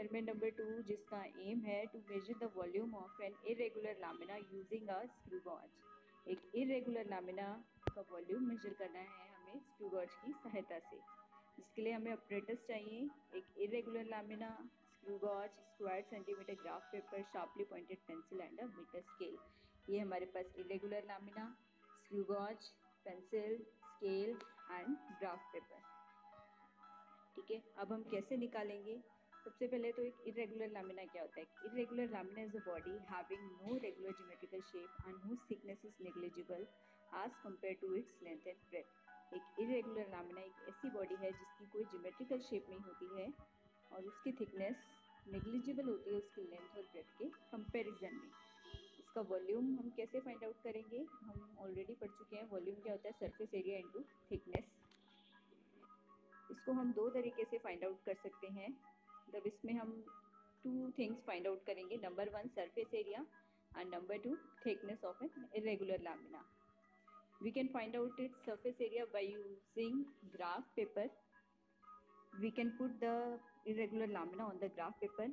Experiment number 2 जिसका aim है to measure the volume of an irregular lamina using a screw gauge. एक irregular lamina का volume measure करना है हमें स्क्रू गॉज की सहायता से, जिसके लिए हमें ऑपरेटर्स चाहिए। एक irregular lamina, screw gauge, square centimetre graph paper, sharply pointed pencil and a metre scale. ये हमारे पास irregular lamina, screw gauge, pencil, scale and graph paper. ठीक है, अब हम कैसे निकालेंगे? सबसे पहले तो एक इरेगुलर लामिना क्या होता है? Irregular lamina is a body having no regular geometrical shape and whose thickness is negligible as compared to its length and breadth। एक इरेगुलर लामिना एक ऐसी बॉडी है जिसकी कोई ज्योमेट्रिकल शेप नहीं होती है और उसकी थिकनेस नेग्लिजिबल होती है उसकी लेंथ और ब्रेथ के कंपैरिजन में। इसका वॉल्यूम हम कैसे फाइंड आउट करेंगे? हम ऑलरेडी पढ़ चुके हैं, वॉल्यूम क्या होता है? Surface area into thickness. इसको हम दो तरीके से फाइंड आउट कर सकते हैं। तब इसमें हम टू थिंग्स फाइंड आउट करेंगे। Number 1 surface area and number 2 thickness of an irregular lamina. We can find out its surface area by using graph paper. We can put the irregular lamina on the graph paper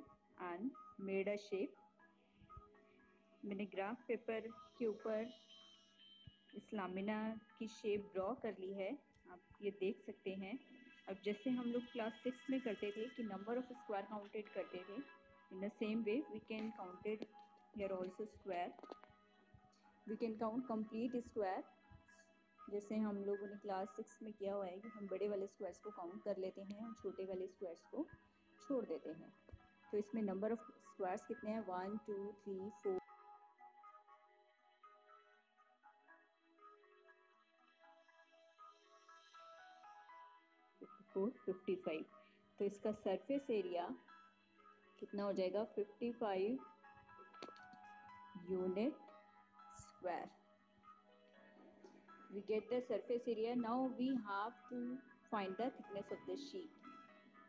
and made a shape. मैंने graph paper के ऊपर इस laminar की shape draw कर ली है, आप ये देख सकते हैं। अब जैसे हम लोग क्लास 6 में करते थे कि नंबर ऑफ स्क्वायर काउंटेड करते थे, in the same way we can counted here also square. We can count complete square. जैसे हम लोगों ने क्लास 6 में किया हुआ है कि हम बड़े वाले स्क्वायर्स को काउंट कर लेते हैं और छोटे वाले स्क्वायर्स को छोड़ देते हैं। तो इसमें नंबर ऑफ स्क्वायर्स कितने हैं? 1 2 3 4 55। तो इसका सरफेस एरिया कितना हो जाएगा? 55 unit square. We get the surface area. Now we have to find the thickness of the sheet.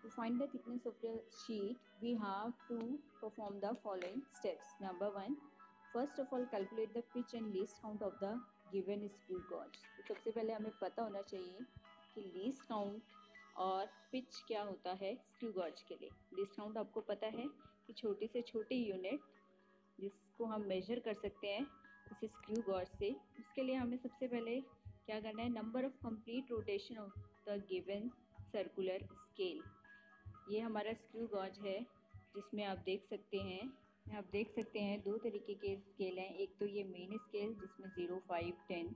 To find the thickness of the sheet, we have to perform the following steps. Number 1, first of all calculate the pitch and least count of the given screw gauge. तो सबसे पहले हमें पता होना चाहिए कि least count और pitch क्या होता है स्क्रू गॉज के लिए। लीस्ट काउंट आपको पता है कि छोटी से छोटी यूनिट जिसको हम मेजर कर सकते हैं इस स्क्रू गॉज से। उसके लिए हमें सबसे पहले क्या करना है? Number of complete rotation of the given circular scale. ये हमारा स्क्रू गॉज है जिसमें आप देख सकते हैं दो तरीके के स्केल हैं। एक तो ये मेन स्केल जिसमें 0 5 10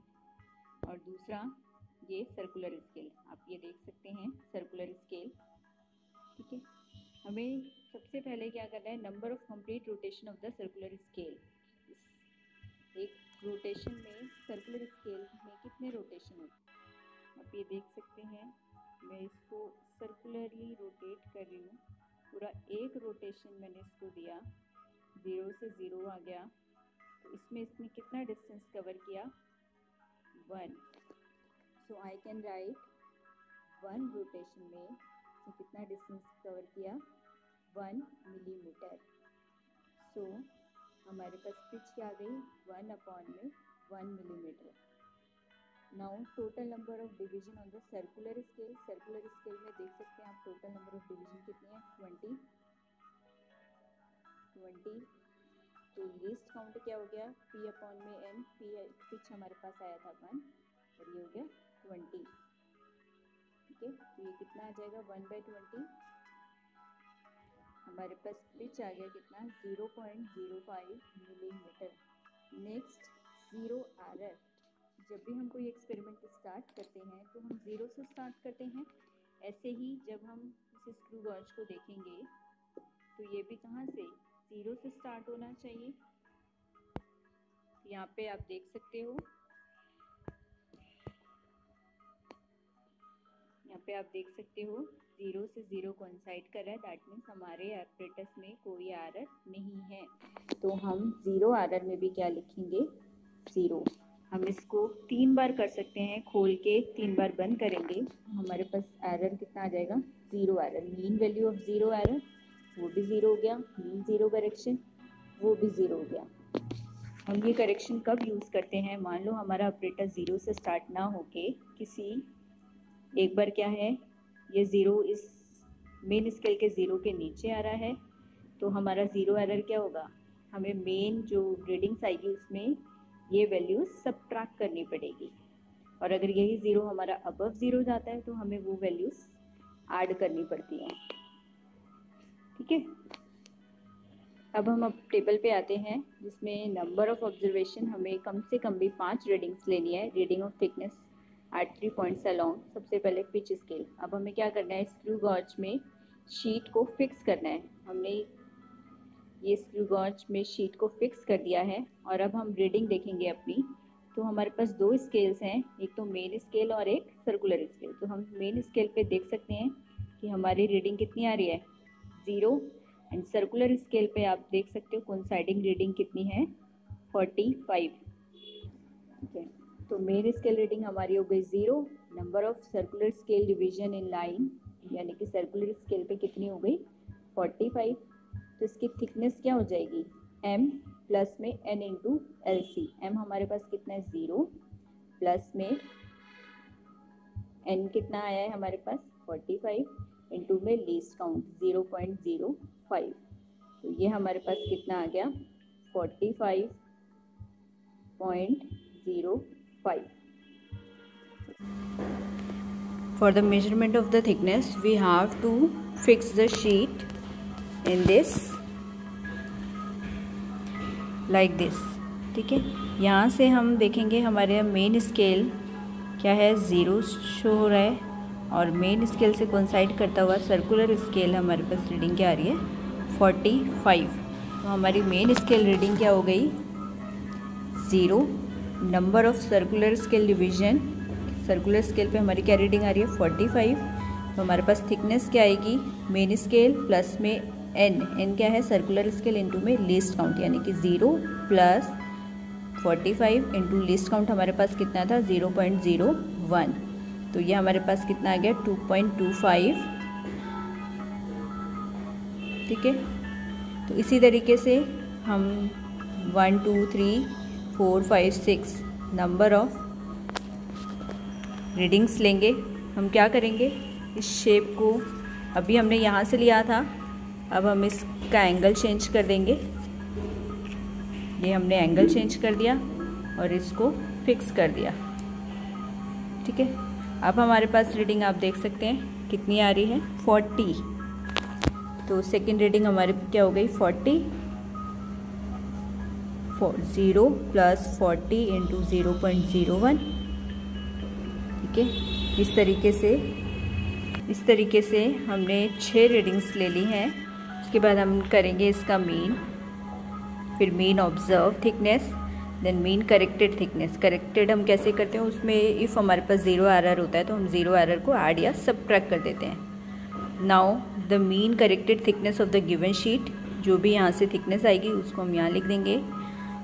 और दूसरा ये सर्कुलर स्केल। आप ये देख सकते हैं सर्कुलर स्केल। ठीक है, हमें सबसे पहले क्या करना है? Number of complete rotation of the circular scale. एक रोटेशन में सर्कुलर स्केल में कितने रोटेशन होते हैं आप ये देख सकते हैं। मैं इसको सर्कुलरली रोटेट कर रही हूँ। पूरा एक रोटेशन मैंने इसको दिया, 0 से 0 आ गया, तो इसमें इसने कितना डिस्टेंस कवर किया? 1। सो आई कैन राइट 1 रोटेशन में इसने कितना डिस्टेंस कवर किया? 1 मिलीमीटर। सो हमारे पास पिच क्या आ गई? 1/1 millimetre. Now total number of division on the circular scale. Circular scale में देख सकते हैं आप टोटल नंबर ऑफ डिवीजन कितनी है? 20। तो लीस्ट काउंट क्या हो गया? P/n। पिच हमारे पास आया था 1 और ये हो गया 20। ठीक है, तो ये कितना आ जाएगा? 1/20। हमारे पास पिच आ गया कितना? 0.05 मिलीमीटर। Next, 0 error. जब भी हम कोई एक्सपेरिमेंट स्टार्ट करते हैं तो हम 0 से स्टार्ट करते हैं। ऐसे ही जब हम इस स्क्रू गॉज को देखेंगे तो ये भी कहाँ से? 0 से स्टार्ट होना चाहिए। यहाँ पे आप देख सकते हो, यहाँ पे आप देख सकते हो 0 से 0 कोइंसाइड कर रहा है। दैट मीन्स हमारे ऑपरेटर्स में कोई एरर नहीं है। तो हम 0 एरर में भी क्या लिखेंगे? 0। हम इसको 3 बार कर सकते हैं, खोल के 3 बार बंद करेंगे, हमारे पास एरर कितना आ जाएगा? 0 error. Mean value of 0 error वो भी 0 हो गया। मीन 0 करेक्शन वो भी 0 हो गया। हम ये करेक्शन कब यूज़ करते हैं? मान लो हमारा ऑपरेटर 0 से स्टार्ट ना होके किसी एक बार क्या है, ये 0 इस मेन स्केल के 0 के नीचे आ रहा है तो हमारा ज़ीरो एरर क्या होगा, हमें मेन जो रीडिंग्स आएगी उसमें ये वैल्यूज सब्ट्रैक्ट करनी पड़ेगी, और अगर यही ज़ीरो हमारा अबव ज़ीरो जाता है तो हमें वो वैल्यूज ऐड करनी पड़ती हैं। ठीक है, अब हम टेबल पे आते हैं जिसमें नंबर ऑफ ऑब्जर्वेशन हमें कम से कम भी 5 रीडिंग्स लेनी है। Reading of thickness at 3 points along. सबसे पहले पिच स्केल। अब हमें क्या करना है, स्क्रू गॉज में शीट को फिक्स करना है। हमने ये स्क्रू गॉज में शीट को फिक्स कर दिया है और अब हम रीडिंग देखेंगे अपनी। तो हमारे पास 2 स्केल्स हैं, एक तो मेन स्केल और एक सर्कुलर स्केल। तो हम मेन स्केल पे देख सकते हैं कि हमारी रीडिंग कितनी आ रही है, 0। एंड सर्कुलर स्केल पे आप देख सकते हो कोइंसाइडिंग रीडिंग कितनी है, 45। ठीक है, तो मेन स्केल रीडिंग हमारी हो गई 0। Number of circular scale division in line, यानी कि सर्कुलर स्केल पे कितनी हो गई, 45। तो इसकी थिकनेस क्या हो जाएगी, m प्लस में n into L C. M हमारे पास कितना है, 0, प्लस में n कितना आया है हमारे पास, 45, इंटू में लीस्ट काउंट 0.05। तो ये हमारे पास कितना आ गया, 45.05। For the measurement of the thickness, we have to fix the sheet in this like this। ठीक है, यहाँ से हम देखेंगे हमारे मेन स्केल क्या है, 0 शो हो रहा है, और मेन स्केल से कोइंसाइड करता हुआ सर्कुलर स्केल हमारे पास रीडिंग क्या आ रही है, 45। तो हमारी मेन स्केल रीडिंग क्या हो गई, 0। Number of circular scale division, circular scale पे हमारी क्या रीडिंग आ रही है, 45। तो हमारे पास थिकनेस क्या आएगी, मेन स्केल प्लस में n क्या है, सर्कुलर स्केल इंटू में लीस्ट काउंट, यानी कि 0 प्लस 45 इंटू लीस्ट काउंट हमारे पास कितना था, 0.01। तो ये हमारे पास कितना आ गया, 2.25। ठीक है, तो इसी तरीके से हम 1 2 3 4 5 6 नंबर ऑफ रीडिंग्स लेंगे। हम क्या करेंगे, इस शेप को अभी हमने यहाँ से लिया था, अब हम इसका एंगल चेंज कर देंगे। ये हमने एंगल चेंज कर दिया और इसको फिक्स कर दिया। ठीक है, अब हमारे पास रीडिंग आप देख सकते हैं कितनी आ रही है, 40। तो सेकंड रीडिंग हमारे क्या हो गई, 40। 0 प्लस 40 इंटू 0.01। ठीक है, इस तरीके से हमने 6 रीडिंग्स ले ली हैं। उसके बाद हम करेंगे इसका मीन, फिर mean observed thickness, then mean corrected thickness. Corrected हम कैसे करते हैं, उसमें इफ़ हमारे पास 0 एरर होता है तो हम 0 एरर को ऐड या सबट्रैक्ट कर देते हैं। Now the mean corrected thickness of the given sheet, जो भी यहाँ से थिकनेस आएगी उसको हम यहाँ लिख देंगे।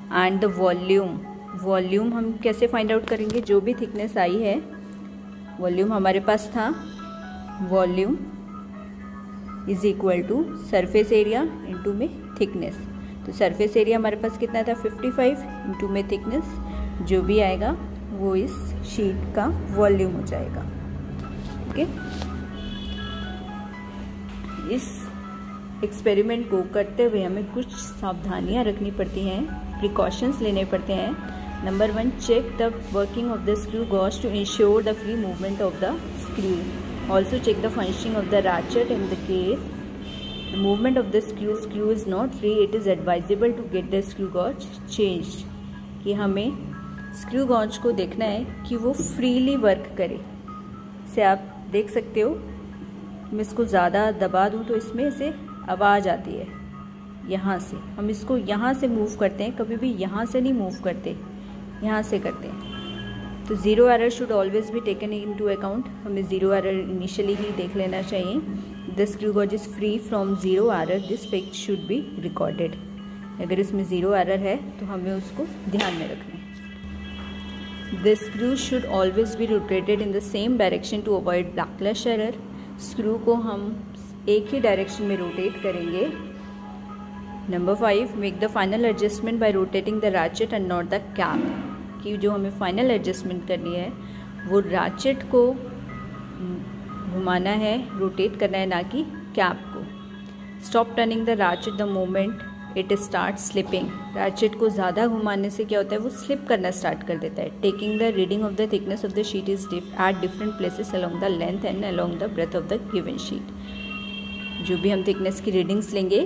एंड द वॉल्यूम हम कैसे फाइंड आउट करेंगे, जो भी थिकनेस आई है, वॉल्यूम हमारे पास था, volume is equal to surface area into में थिकनेस। तो सरफेस एरिया हमारे पास कितना था, 55, इंटू में थिकनेस, जो भी आएगा वो इस शीट का वॉल्यूम हो जाएगा। ठीक है, इस एक्सपेरिमेंट को करते हुए हमें कुछ सावधानियां रखनी पड़ती हैं, प्रिकॉशंस लेने पड़ते हैं। Number 1, check the working of the screw gauge to ensure the free movement of the screw. Also check the functioning of the ratchet in the case the movement of the screw is not free, it is advisable to get the screw gauge changed। कि हमें screw gauge को देखना है कि वो freely work करे। से आप देख सकते हो, मैं इसको ज़्यादा दबा दूँ तो इसमें से आवाज़ आती है। यहाँ से हम इसको यहाँ से मूव करते हैं, कभी भी यहाँ से नहीं मूव करते, यहाँ से करते हैं। तो 0 error should always be taken into account. हमें 0 एरर इनिशियली ही देख लेना चाहिए। The screw gauge is free from 0 error, this fact should be recorded. अगर इसमें 0 एरर है तो हमें उसको ध्यान में रखना है। The screw should always be rotated in the same direction to avoid backlash error. Screw को हम एक ही डायरेक्शन में रोटेट करेंगे। Number 5, make the final adjustment by rotating the ratchet and not the cap. कि जो हमें फाइनल एडजस्टमेंट करनी है वो रैचेट को घुमाना है, रोटेट करना है, ना कि कैप को। Stop turning the ratchet the moment it start slipping. Ratchet को ज़्यादा घुमाने से क्या होता है, वो स्लिप करना स्टार्ट कर देता है। Taking the reading of the thickness of the sheet is at different places along the length and along the breadth of the given sheet. जो भी हम थिकनेस की रीडिंग्स लेंगे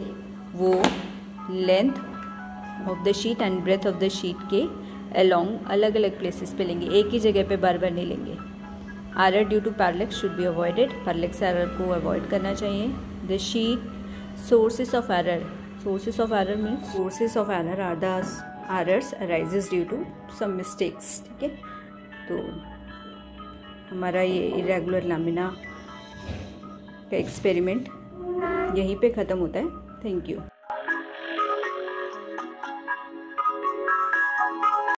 वो length of the sheet and breadth of the sheet के along अलग अलग places पे लेंगे, एक ही जगह पे बार बार नहीं लेंगे। Error due to parallax should be avoided. Parallax error को अवॉइड करना चाहिए। The sheet sources of error, sources of error means sources of error are the errors arises due to some mistakes. ठीक है, तो हमारा ये इरेगुलर लामिना का experiment यहीं पे ख़त्म होता है। Thank you.